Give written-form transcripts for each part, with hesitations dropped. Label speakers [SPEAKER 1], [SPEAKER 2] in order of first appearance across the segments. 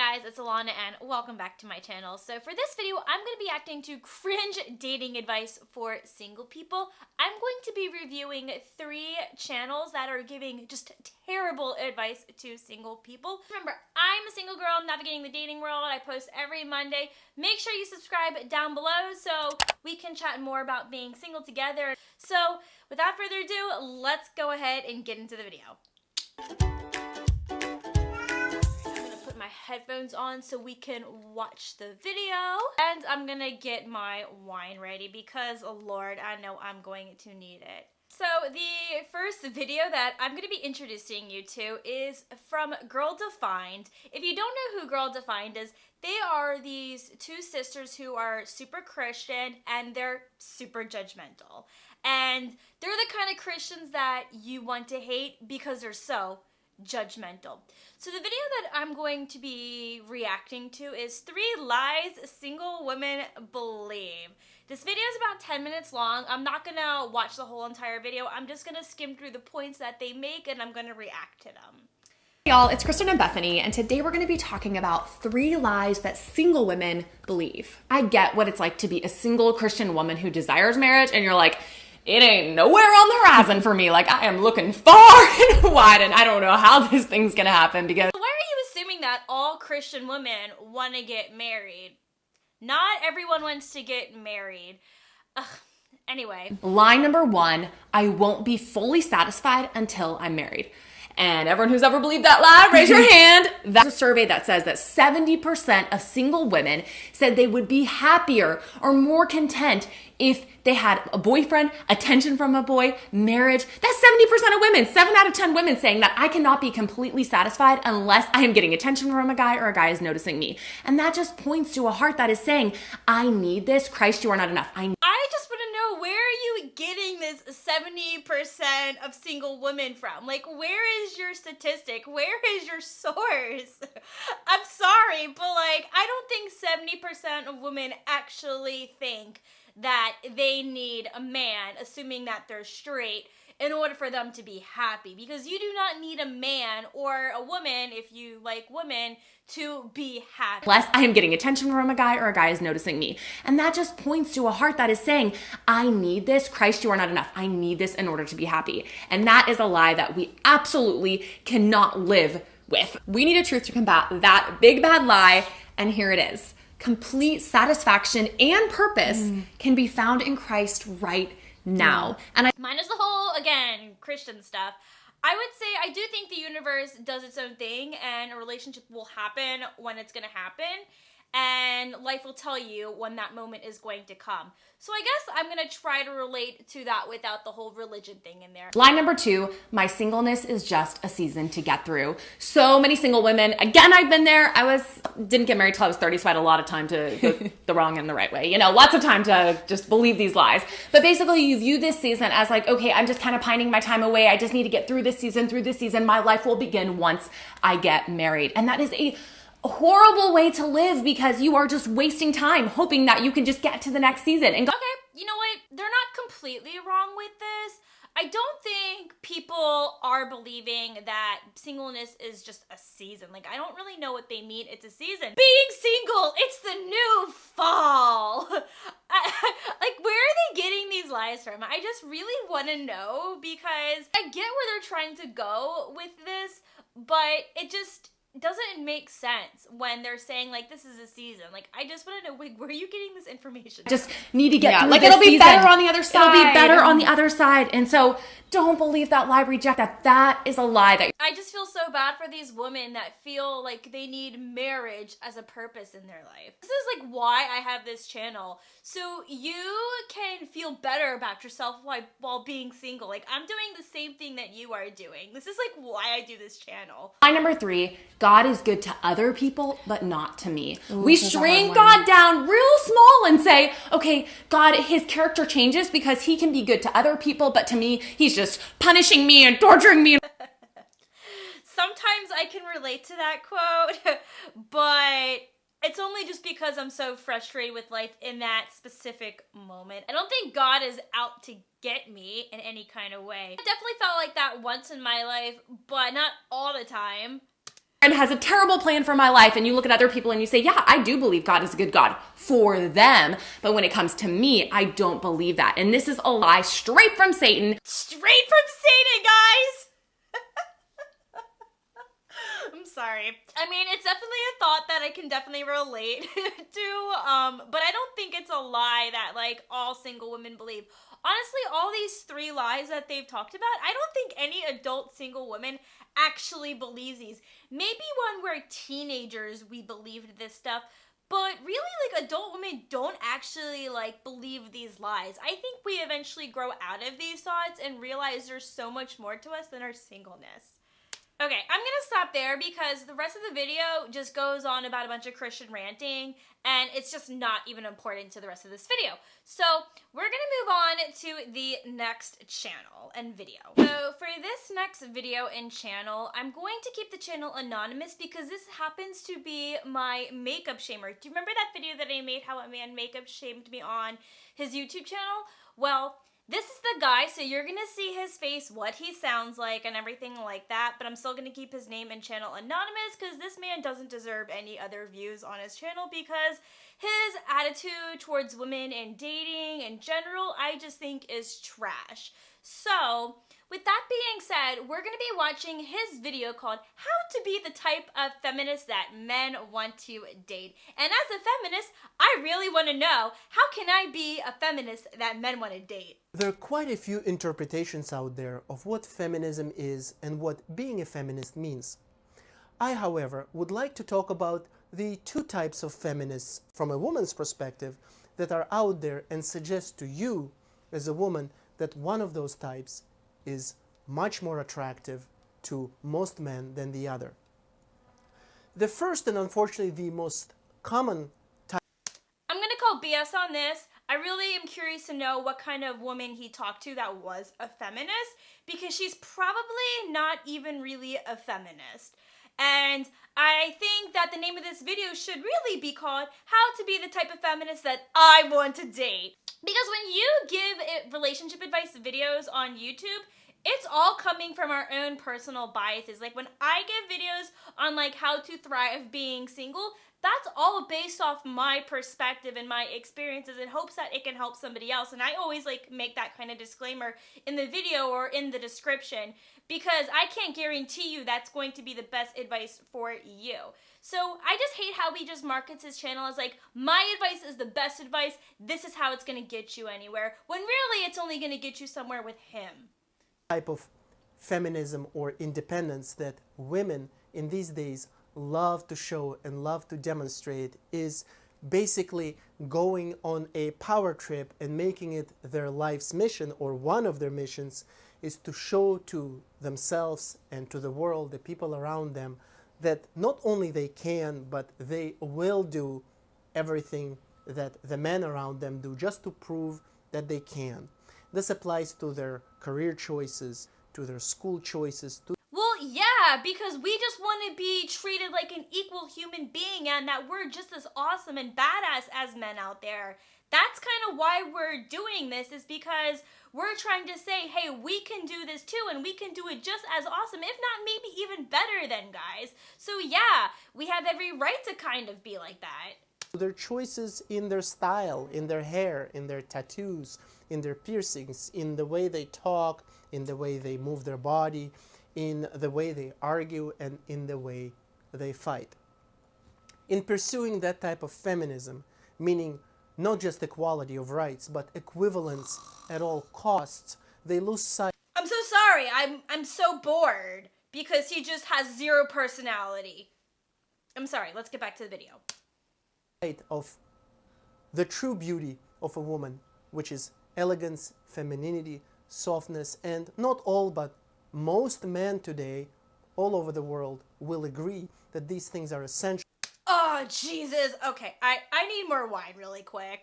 [SPEAKER 1] guys, it's Ilana and welcome back to my channel. So for this video, I'm going to be acting to cringe dating advice for single people. I'm going to be reviewing 3 channels that are giving just terrible advice to single people. Remember, I'm a single girl navigating the dating world. I post every Monday. Make sure you subscribe down below so we can chat more about being single together. So without further ado, let's go ahead and get into the video. My headphones on so we can watch the video, and I'm gonna get my wine ready because, oh Lord, I know I'm going to need it. So the first video that I'm going to be introducing you to is from Girl Defined. If you don't know who Girl Defined is, they are these 2 sisters who are super Christian and they're super judgmental. And they're the kind of Christians that you want to hate because they're so judgmental. So the video that I'm going to be reacting to is 3 lies single women believe. This video is about 10 minutes long. I'm not gonna watch the whole entire video. I'm just gonna skim through the points that they make and I'm gonna react to them.
[SPEAKER 2] Hey y'all, it's Kristen and Bethany, and today we're gonna be talking about 3 lies that single women believe. I get what it's like to be a single Christian woman who desires marriage, and you're like, it ain't nowhere on the horizon for me. Like, I am looking far and wide, and I don't know how this thing's gonna happen because...
[SPEAKER 1] Why are you assuming that all Christian women want to get married? Not everyone wants to get married. Ugh. Anyway.
[SPEAKER 2] Lie number 1, I won't be fully satisfied until I'm married. And everyone who's ever believed that lie, raise your hand. That's a survey that says that 70% of single women said they would be happier or more content if they had a boyfriend, attention from a boy, marriage. That's 70% of women, 7 out of 10 women saying that I cannot be completely satisfied unless I am getting attention from a guy or a guy is noticing me. And that just points to a heart that is saying, I need this. Christ, you are not enough.
[SPEAKER 1] I just want to know, where are you getting this 70% of single women from? Like, where is your statistic? Where is your source? I'm sorry, but like, I don't think 70% of women actually think that they need a man, assuming that they're straight, in order for them to be happy. Because you do not need a man or a woman, if you like women, to be happy.
[SPEAKER 2] Unless I am getting attention from a guy or a guy is noticing me. And that just points to a heart that is saying, I need this. Christ, you are not enough. I need this in order to be happy. And that is a lie that we absolutely cannot live with. We need a truth to combat that big bad lie, and here it is. Complete satisfaction and purpose can be found in Christ right now. And
[SPEAKER 1] minus the whole, again, Christian stuff. I would say I do think the universe does its own thing and a relationship will happen when it's going to happen. And life will tell you when that moment is going to come. So I guess I'm going to try to relate to that without the whole religion thing in there.
[SPEAKER 2] Line number 2, my singleness is just a season to get through. So many single women, again, I've been there. Didn't get married till I was 30, so I had a lot of time to go the wrong and the right way. You know, lots of time to just believe these lies. But basically, you view this season as like, okay, I'm just kind of pining my time away. I just need to get through this season. My life will begin once I get married. And that is a horrible way to live because you are just wasting time hoping that you can just get to the next season. And
[SPEAKER 1] okay, you know what? They're not completely wrong with this. I don't think people are believing that singleness is just a season. Like, I don't really know what they mean. It's a season. Being single, it's the new fall. Like, where are they getting these lies from? I just really want to know because I get where they're trying to go with this, but it just doesn't make sense when they're saying like this is a season. Like, I just want to know, wait, where are you getting this information?
[SPEAKER 2] Just need to get through
[SPEAKER 1] like
[SPEAKER 2] this
[SPEAKER 1] it'll be
[SPEAKER 2] season.
[SPEAKER 1] better on the other side.
[SPEAKER 2] It'll be better on the other side. And so don't believe that lie, reject that. That is a lie. That
[SPEAKER 1] I just feel so bad for these women that feel like they need marriage as a purpose in their life. This is like why I have this channel. So you can feel better about yourself while being single. Like, I'm doing the same thing that you are doing. This is like why I do this channel.
[SPEAKER 2] Line number 3, God is good to other people, but not to me. Ooh, we shrink God down real small and say, okay, God, his character changes because he can be good to other people, but to me, he's just punishing me and torturing me.
[SPEAKER 1] Sometimes I can relate to that quote, but it's only just because I'm so frustrated with life in that specific moment. I don't think God is out to get me in any kind of way. I definitely felt like that once in my life, but not all the time.
[SPEAKER 2] and has a terrible plan for my life, and you look at other people and you say, yeah, I do believe God is a good God for them, but when it comes to me, I don't believe that. And this is a lie straight from Satan.
[SPEAKER 1] Straight from Satan, guys! I'm sorry. I mean, it's definitely a thought that I can definitely relate to, but I don't think it's a lie that, like, all single women believe. Honestly, all these 3 lies that they've talked about, I don't think any adult single woman actually believes these. Maybe when we're teenagers, we believed this stuff, but really, like, adult women don't actually, like, believe these lies. I think we eventually grow out of these thoughts and realize there's so much more to us than our singleness. Okay, I'm gonna stop there because the rest of the video just goes on about a bunch of Christian ranting, and it's just not even important to the rest of this video. So we're gonna move on to the next channel and video. So for this next video and channel, I'm going to keep the channel anonymous because this happens to be my makeup shamer. Do you remember that video that I made how a man makeup shamed me on his YouTube channel? Well, this is the guy, so you're gonna see his face, what he sounds like, and everything like that, but I'm still gonna keep his name and channel anonymous because this man doesn't deserve any other views on his channel because his attitude towards women and dating in general, I just think is trash. So, with that being said, we're gonna be watching his video called How to Be the Type of Feminist That Men Want to Date. And as a feminist, I really want to know, how can I be a feminist that men want to date?
[SPEAKER 3] There are quite a few interpretations out there of what feminism is and what being a feminist means. I, however, would like to talk about the 2 types of feminists from a woman's perspective that are out there and suggest to you, as a woman, that one of those types is much more attractive to most men than the other. The first, and unfortunately the most common type...
[SPEAKER 1] I'm gonna call BS on this. I really am curious to know what kind of woman he talked to that was a feminist, because she's probably not even really a feminist. And I think that the name of this video should really be called How to Be the Type of Feminist That I Want to Date. Because when you give relationship advice videos on YouTube, it's all coming from our own personal biases. Like when I give videos on like how to thrive being single, that's all based off my perspective and my experiences in hopes that it can help somebody else. And I always like make that kind of disclaimer in the video or in the description because I can't guarantee you that's going to be the best advice for you. So I just hate how he just markets his channel as like, my advice is the best advice, this is how it's gonna get you anywhere, when really it's only gonna get you somewhere with him.
[SPEAKER 3] Type of feminism or independence that women in these days love to show and love to demonstrate is basically going on a power trip and making it their life's mission, or one of their missions is to show to themselves and to the world, the people around them, that not only they can, but they will do everything that the men around them do just to prove that they can. This applies to their career choices, to their school choices.
[SPEAKER 1] Well, yeah, because we just want to be treated like an equal human being and that we're just as awesome and badass as men out there. That's kind of why we're doing this, is because we're trying to say, hey, we can do this too, and we can do it just as awesome, if not maybe even better than guys. So yeah, we have every right to kind of be like that.
[SPEAKER 3] Their choices in their style, in their hair, in their tattoos, in their piercings, in the way they talk, in the way they move their body, in the way they argue, and in the way they fight. In pursuing that type of feminism, meaning not just equality of rights, but equivalence at all costs, they lose sight.
[SPEAKER 1] I'm so sorry, I'm so bored, because he just has zero personality. I'm sorry, let's get back to the video.
[SPEAKER 3] Of the true beauty of a woman, which is elegance, femininity, softness, and not all but most men today all over the world will agree that these things are essential.
[SPEAKER 1] Oh, Jesus. Okay, I need more wine really quick.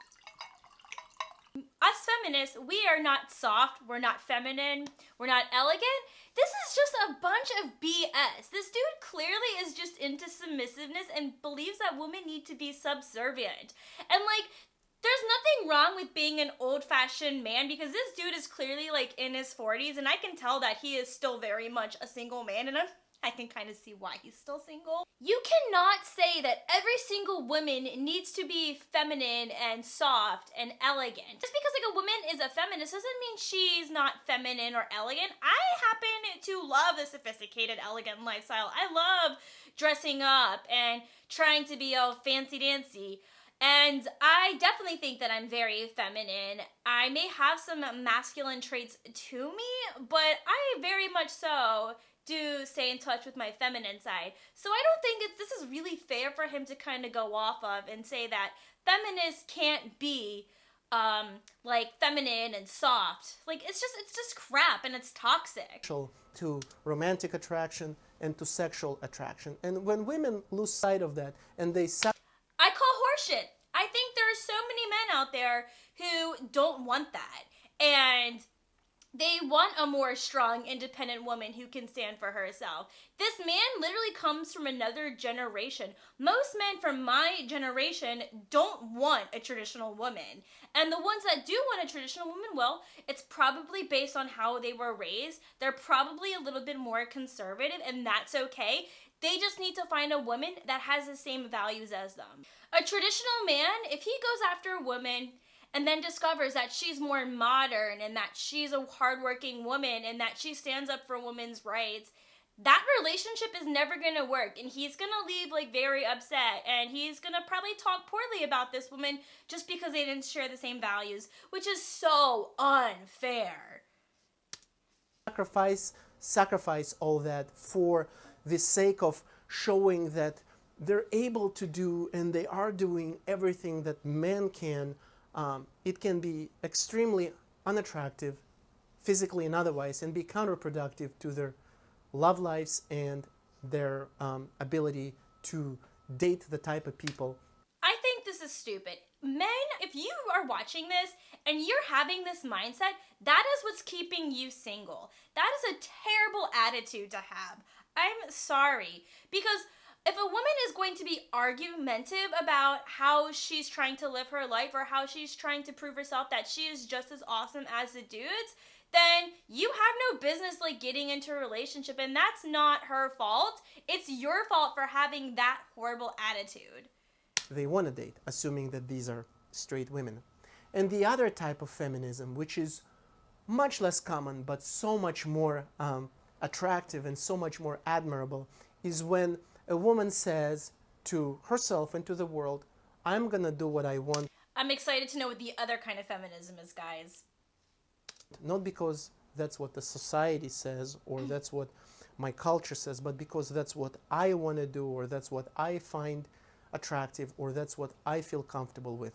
[SPEAKER 1] Us feminists, we are not soft, we're not feminine, we're not elegant. This is just a bunch of BS. This dude clearly is just into submissiveness and believes that women need to be subservient. And like, there's nothing wrong with being an old-fashioned man, because this dude is clearly like in his 40s and I can tell that he is still very much a single man, and I can kind of see why he's still single. You cannot say that every single woman needs to be feminine and soft and elegant. Just because like a woman is a feminist doesn't mean she's not feminine or elegant. I happen to love the sophisticated, elegant lifestyle. I love dressing up and trying to be all fancy dancy. And I definitely think that I'm very feminine. I may have some masculine traits to me, but I very much so do stay in touch with my feminine side. So I don't think this is really fair for him to kind of go off of and say that feminists can't be like feminine and soft. Like it's just crap and it's toxic.
[SPEAKER 3] To romantic attraction and to sexual attraction. And when women lose sight of that and they
[SPEAKER 1] I call horseshit. I think there are so many men out there who don't want that. And they want a more strong, independent woman who can stand for herself. This man literally comes from another generation. Most men from my generation don't want a traditional woman. And the ones that do want a traditional woman, well, it's probably based on how they were raised. They're probably a little bit more conservative, and that's okay. They just need to find a woman that has the same values as them. A traditional man, if he goes after a woman and then discovers that she's more modern and that she's a hardworking woman and that she stands up for women's rights, that relationship is never going to work, and he's going to leave like very upset, and he's going to probably talk poorly about this woman just because they didn't share the same values, which is so unfair.
[SPEAKER 3] sacrifice all that for the sake of showing that they're able to do and they are doing everything that men can. It can be extremely unattractive, physically and otherwise, and be counterproductive to their love lives and their ability to date the type of people.
[SPEAKER 1] I think this is stupid. Men, if you are watching this and you're having this mindset, that is what's keeping you single. That is a terrible attitude to have. I'm sorry. Because if a woman is going to be argumentative about how she's trying to live her life or how she's trying to prove herself that she is just as awesome as the dudes, then you have no business like getting into a relationship, and that's not her fault. It's your fault for having that horrible attitude.
[SPEAKER 3] They want to date, assuming that these are straight women. And the other type of feminism, which is much less common but so much more attractive and so much more admirable, is when a woman says to herself and to the world, I'm gonna do what I want.
[SPEAKER 1] I'm excited to know what the other kind of feminism is, guys.
[SPEAKER 3] Not because that's what the society says or that's what my culture says, but because that's what I want to do, or that's what I find attractive, or that's what I feel comfortable with.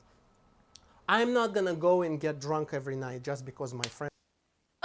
[SPEAKER 3] I'm not gonna go and get drunk every night just because my friend...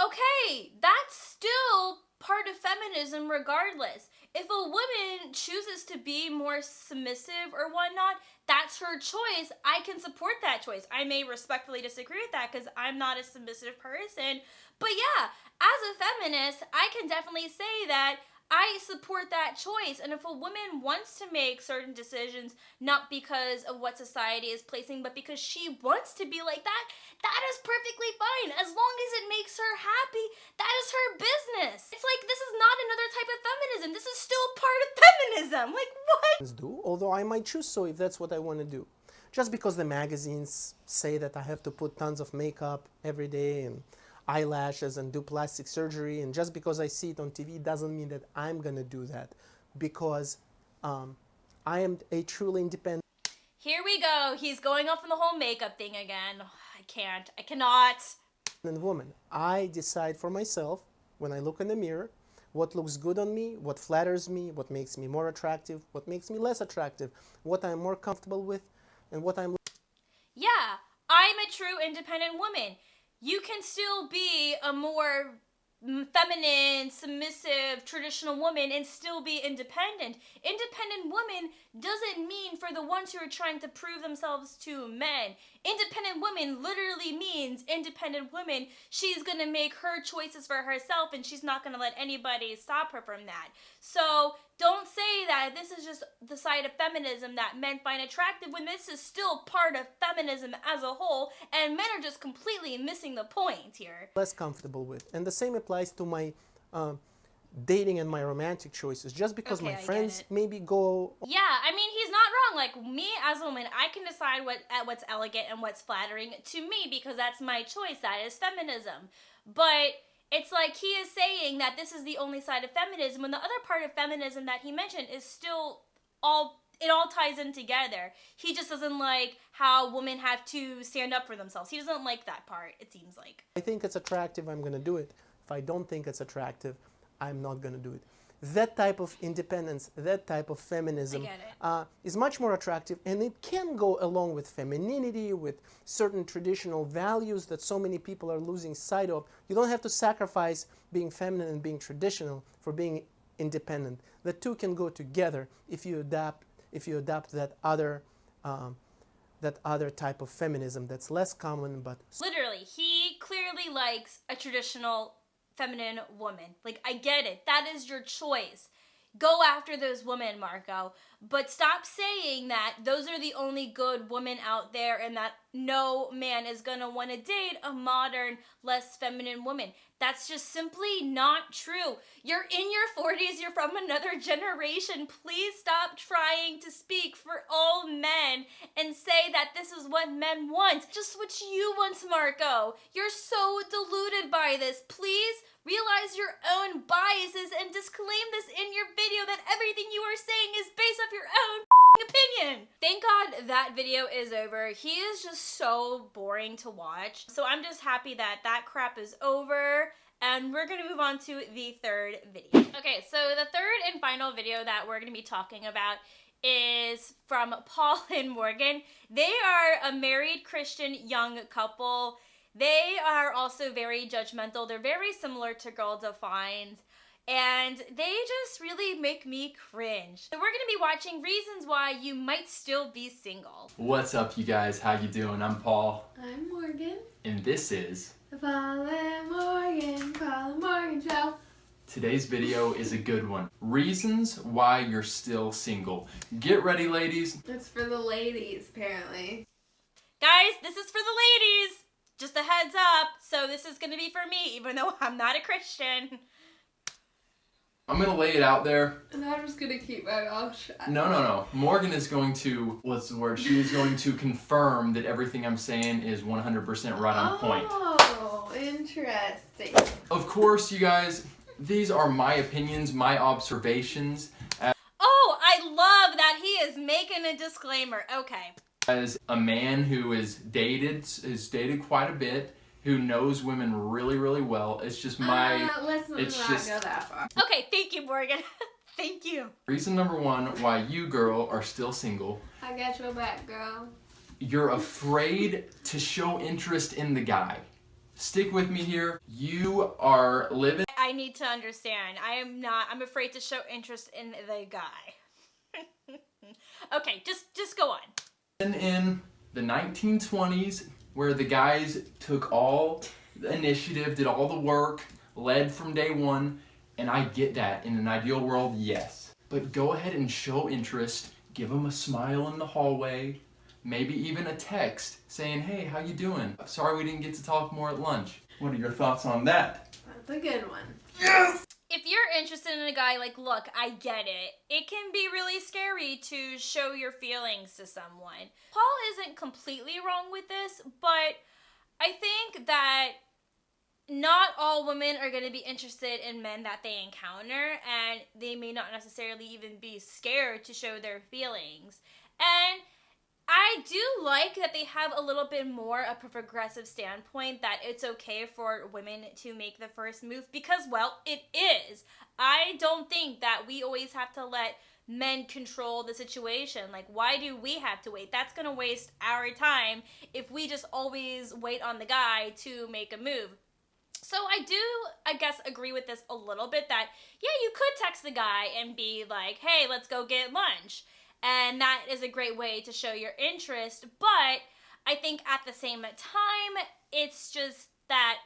[SPEAKER 1] Okay, that's still part of feminism regardless. If a woman chooses to be more submissive or whatnot, that's her choice. I can support that choice. I may respectfully disagree with that because I'm not a submissive person. But yeah, as a feminist, I can definitely say that I support that choice. And if a woman wants to make certain decisions, not because of what society is placing, but because she wants to be like that, that is perfectly fine. As long as it makes her happy, that is her business. It's like, this is not another type of feminism. This is still part of feminism. Like, what?
[SPEAKER 3] do, although I might choose so if that's what I want to do. Just because the magazines say that I have to put tons of makeup every day and eyelashes and do plastic surgery, and just because I see it on TV doesn't mean that I'm gonna do that, because I am a truly independent...
[SPEAKER 1] Here we go. He's going off on the whole makeup thing again. I cannot.
[SPEAKER 3] woman. I decide for myself, when I look in the mirror, what looks good on me, what flatters me, what makes me more attractive, what makes me less attractive, what I'm more comfortable with, and what I'm...
[SPEAKER 1] Yeah, I'm a true independent woman. You can still be a more feminine, submissive, traditional woman and still be independent. Independent woman doesn't mean for the ones who are trying to prove themselves to men. Independent woman literally means independent woman. She's gonna make her choices for herself and she's not gonna let anybody stop her from that. So don't say that this is just the side of feminism that men find attractive when this is still part of feminism as a whole, and men are just completely missing the point here.
[SPEAKER 3] less comfortable with. And the same applies to my dating and my romantic choices just because
[SPEAKER 1] Okay,
[SPEAKER 3] my
[SPEAKER 1] I get
[SPEAKER 3] friends
[SPEAKER 1] it.
[SPEAKER 3] maybe go.
[SPEAKER 1] Yeah, I mean, he's not wrong. Like, me as a woman, I can decide what's elegant and what's flattering to me because that's my choice. That is feminism. But it's like he is saying that this is the only side of feminism, when the other part of feminism that he mentioned is still it all ties in together. He just doesn't like how women have to stand up for themselves. He doesn't like that part, it seems like.
[SPEAKER 3] I think it's attractive, I'm going to do it. If I don't think it's attractive, I'm not going to do it. That type of independence, that type of feminism is much more attractive, and it can go along with femininity, with certain traditional values that so many people are losing sight of. You don't have to sacrifice being feminine and being traditional for being independent. The two can go together if you adopt that other type of feminism that's less common, but
[SPEAKER 1] literally, he clearly likes a traditional feminine woman. Like, I get it. That is your choice. Go after those women, Marco. But stop saying that those are the only good women out there and that no man is gonna want to date a modern, less feminine woman. That's just simply not true. You're in your 40s, you're from another generation. Please stop trying to speak for all men and say that this is what men want. Just what you want, Marco. You're so deluded by this. Please realize your own biases and disclaim this in your video that everything you are saying is based off your own opinion. Thank God that video is over. He is just so boring to watch. So I'm just happy that that crap is over. And we're gonna move on to the third video. Okay, so the third and final video that we're gonna be talking about is from Paul and Morgan. They are a married Christian young couple. They are also very judgmental. They're very similar to Girl Defined. And they just really make me cringe. So we're gonna be watching reasons why you might still be single.
[SPEAKER 4] What's up, you guys? How you doing? I'm Paul.
[SPEAKER 5] I'm Morgan.
[SPEAKER 4] And this is
[SPEAKER 5] The Paul and Morgan Show.
[SPEAKER 4] today's video is a good one. Reasons why you're still single. Get ready, ladies.
[SPEAKER 5] It's for the ladies, apparently.
[SPEAKER 1] Guys, this is for the ladies. Just a heads up. So this is gonna be for me, even though I'm not a Christian.
[SPEAKER 4] I'm gonna lay it out there.
[SPEAKER 5] And I'm just gonna keep my mouth shut.
[SPEAKER 4] No. Morgan is going to, what's the word? She is going to confirm that everything I'm saying is 100% right on point.
[SPEAKER 5] Oh, interesting.
[SPEAKER 4] Of course, you guys, these are my opinions, my observations
[SPEAKER 1] Oh, I love that he is making a disclaimer. Okay.
[SPEAKER 4] as a man who has dated quite a bit, who knows women really, really well. It's just my...
[SPEAKER 5] Let's not go that far.
[SPEAKER 1] Okay, thank you, Morgan. Thank you.
[SPEAKER 4] Reason number one why you, girl, are still single.
[SPEAKER 5] I got your back, girl.
[SPEAKER 4] You're afraid to show interest in the guy. Stick with me here. You are living
[SPEAKER 1] I need to understand. I'm afraid to show interest in the guy. Okay, just go on.
[SPEAKER 4] in the 1920s where the guys took all the initiative, did all the work, led from day one, and I get that. In an ideal world, yes. But go ahead and show interest, give them a smile in the hallway, maybe even a text saying, hey, how you doing? Sorry we didn't get to talk more at lunch. What are your thoughts on that?
[SPEAKER 5] That's a good one.
[SPEAKER 4] Yes!
[SPEAKER 1] If you're interested in a guy, like, look, I get it. It can be really scary to show your feelings to someone. Paul isn't completely wrong with this, but I think that not all women are going to be interested in men that they encounter, and they may not necessarily even be scared to show their feelings. And I do like that they have a little bit more of a progressive standpoint, that it's okay for women to make the first move because, well, it is. I don't think that we always have to let men control the situation. Like, why do we have to wait? That's going to waste our time if we just always wait on the guy to make a move. So I do, I guess, agree with this a little bit that, yeah, you could text the guy and be like, hey, let's go get lunch. And that is a great way to show your interest. But I think at the same time, it's just that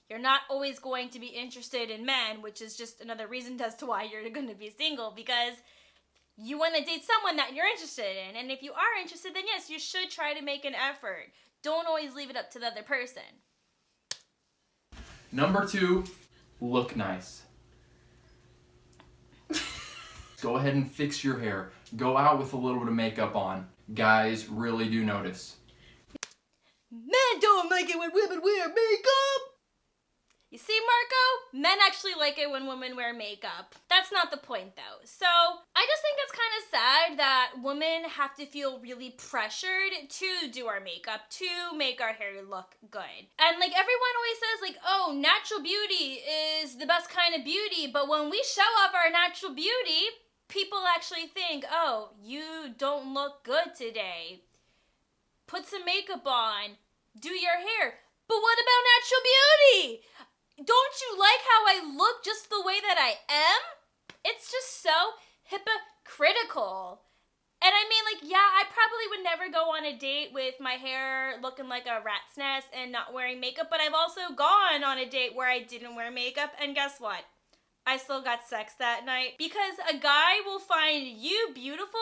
[SPEAKER 1] you're not always going to be interested in men, which is just another reason as to why you're going to be single, because you want to date someone that you're interested in. And if you are interested, then yes, you should try to make an effort. Don't always leave it up to the other person.
[SPEAKER 4] Number two, look nice. Go ahead and fix your hair. Go out with a little bit of makeup on. Guys really do notice.
[SPEAKER 1] Men don't like it when women wear makeup! You see, Marco? Men actually like it when women wear makeup. That's not the point, though. So, I just think it's kind of sad that women have to feel really pressured to do our makeup, to make our hair look good. And, like, everyone always says, like, oh, natural beauty is the best kind of beauty, but when we show off our natural beauty, people actually think, oh, you don't look good today. Put some makeup on. Do your hair. But what about natural beauty? Don't you like how I look just the way that I am? It's just so hypocritical. And I mean, like, yeah, I probably would never go on a date with my hair looking like a rat's nest and not wearing makeup, but I've also gone on a date where I didn't wear makeup, and guess what? I still got sex that night. Because a guy will find you beautiful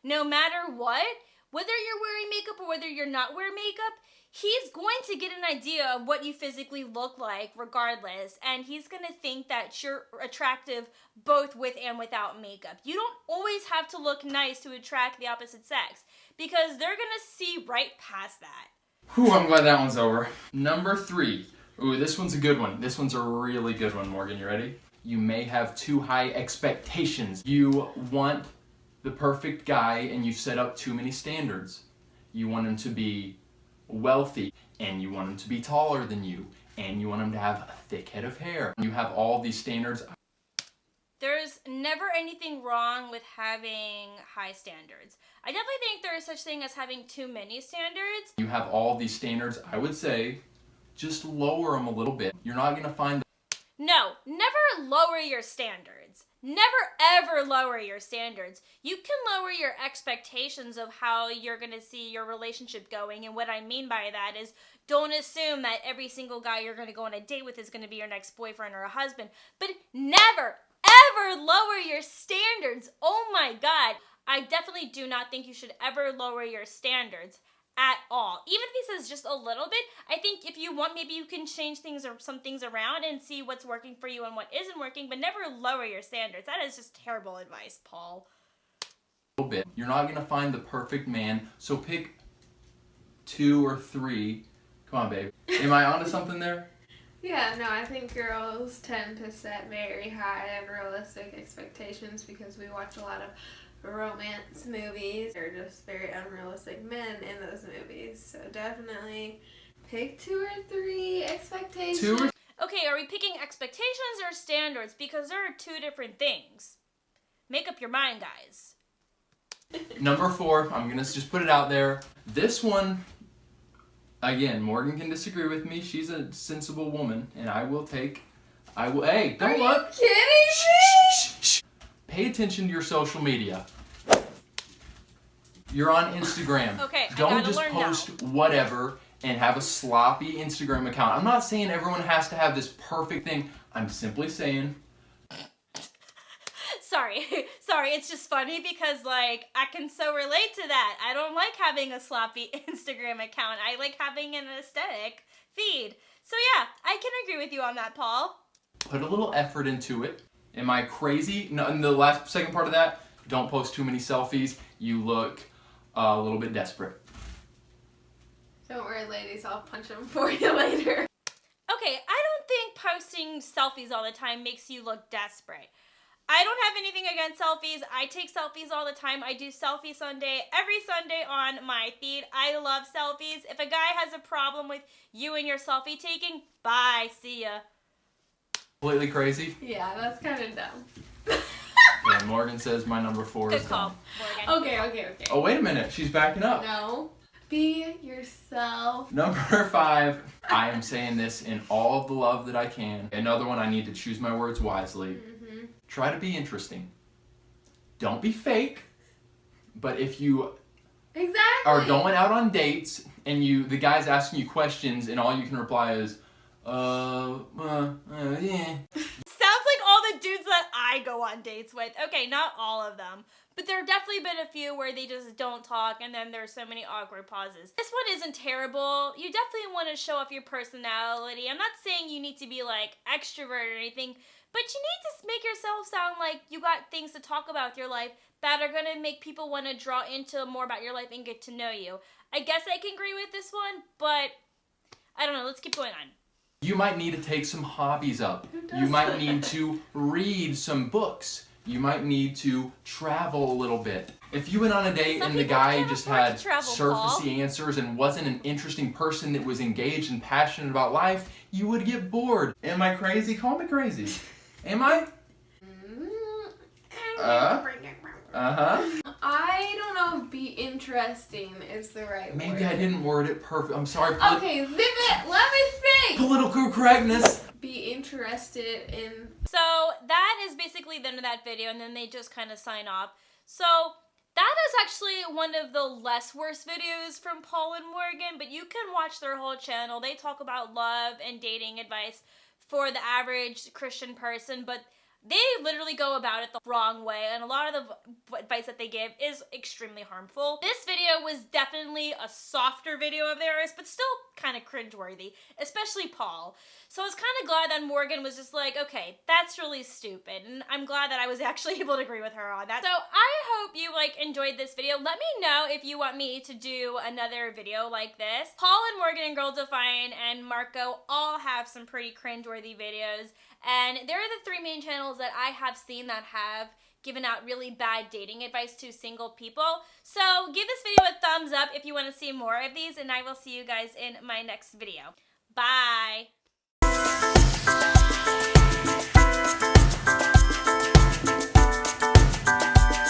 [SPEAKER 1] no matter what. Whether you're wearing makeup or whether you're not wearing makeup, he's going to get an idea of what you physically look like regardless, and he's going to think that you're attractive both with and without makeup. You don't always have to look nice to attract the opposite sex, because they're going to see right past that.
[SPEAKER 4] Whew, I'm glad that one's over. Number 3. Ooh, this one's a good one. This one's a really good one, Morgan. You ready? You may have too high expectations. You want the perfect guy and you set up too many standards. You want him to be wealthy, and you want him to be taller than you, and you want him to have a thick head of hair. You have all these standards.
[SPEAKER 1] There's never anything wrong with having high standards. I definitely think there is such thing as having too many standards.
[SPEAKER 4] You have all these standards. I would say just lower them a little bit. You're not going to find
[SPEAKER 1] No, never lower your standards. Never ever lower your standards. You can lower your expectations of how you're going to see your relationship going, and what I mean by that is don't assume that every single guy you're going to go on a date with is going to be your next boyfriend or a husband, but never ever lower your standards. Oh my God. I definitely do not think you should ever lower your standards at all. Even if he says just a little bit, I think if you want, maybe you can change things or some things around and see what's working for you and what isn't working, but never lower your standards. That is just terrible advice, Paul.
[SPEAKER 4] a little bit. You're not going to find the perfect man, so pick 2 or 3. Come on, babe. Am I onto something there?
[SPEAKER 5] Yeah, no, I think girls tend to set very high and realistic expectations because we watch a lot of romance movies. They're just very unrealistic men in those movies. So definitely pick 2 or 3 expectations.
[SPEAKER 4] 2 or
[SPEAKER 1] Okay, are we picking expectations or standards? Because there are 2 different things. Make up your mind, guys.
[SPEAKER 4] Number 4, I'm going to just put it out there. This one, again, Morgan can disagree with me. She's a sensible woman, and hey, don't look.
[SPEAKER 5] Are you kidding me?
[SPEAKER 4] Shh. Pay attention to your social media. You're on Instagram.
[SPEAKER 1] Okay, I
[SPEAKER 4] don't
[SPEAKER 1] gotta
[SPEAKER 4] just
[SPEAKER 1] learn
[SPEAKER 4] post whatever and have a sloppy Instagram account. I'm not saying everyone has to have this perfect thing. I'm simply saying...
[SPEAKER 1] Sorry, it's just funny because, like, I can so relate to that. I don't like having a sloppy Instagram account. I like having an aesthetic feed. So yeah, I can agree with you on that, Paul.
[SPEAKER 4] Put a little effort into it. Am I crazy? No, and the second part of that, don't post too many selfies. You look a little bit desperate.
[SPEAKER 5] Don't worry, ladies, I'll punch them for you later.
[SPEAKER 1] Okay, I don't think posting selfies all the time makes you look desperate. I don't have anything against selfies. I take selfies all the time. I do Selfie Sunday every Sunday on my feed. I love selfies. If a guy has a problem with you and your selfie taking, bye, see ya.
[SPEAKER 4] Completely crazy?
[SPEAKER 5] Yeah, that's kind of dumb.
[SPEAKER 4] And Morgan says my number 4 is
[SPEAKER 1] Good call,
[SPEAKER 4] done.
[SPEAKER 1] Morgan.
[SPEAKER 5] Okay.
[SPEAKER 4] Oh, wait a minute. She's backing up.
[SPEAKER 5] No. Be yourself.
[SPEAKER 4] Number 5, I am saying this in all of the love that I can. Another one, I need to choose my words wisely.
[SPEAKER 5] Mm-hmm.
[SPEAKER 4] Try to be interesting. Don't be fake. But if you
[SPEAKER 5] Exactly.
[SPEAKER 4] are going out on dates and the guy's asking you questions and all you can reply is, yeah.
[SPEAKER 1] Sounds like all the dudes that I go on dates with. Okay, not all of them. But there have definitely been a few where they just don't talk and then there's so many awkward pauses. This one isn't terrible. You definitely want to show off your personality. I'm not saying you need to be like extrovert or anything, But you need to make yourself sound like you got things to talk about with your life that are going to make people want to draw into more about your life and get to know you. I guess I can agree with this one, but I don't know. Let's keep going on.
[SPEAKER 4] You might need to take some hobbies up. You might need to read some books. You might need to travel a little bit. If you went on a date and the guy just had surfacey answers and wasn't an interesting person that was engaged and passionate about life, you would get bored. Am I crazy? Call me crazy. Am I?
[SPEAKER 5] I don't know if be interesting is the right word.
[SPEAKER 4] Maybe I didn't word it perfect. I'm sorry.
[SPEAKER 5] Okay, zip it. Let me speak.
[SPEAKER 4] Political correctness.
[SPEAKER 5] Be interested in.
[SPEAKER 1] So that is basically the end of that video, and then they just kind of sign off. So that is actually one of the less worse videos from Paul and Morgan, but you can watch their whole channel. They talk about love and dating advice for the average Christian person, but they literally go about it the wrong way, and a lot of the advice that they give is extremely harmful. This video was definitely a softer video of theirs, but still kind of cringeworthy, especially Paul. So I was kind of glad that Morgan was just like, okay, that's really stupid, and I'm glad that I was actually able to agree with her on that. So I hope you enjoyed this video. Let me know if you want me to do another video like this. Paul and Morgan and Girl Define and Marco all have some pretty cringeworthy videos, and they're the three main channels that I have seen that have given out really bad dating advice to single people. So give this video a thumbs up if you want to see more of these, and I will see you guys in my next video. Bye!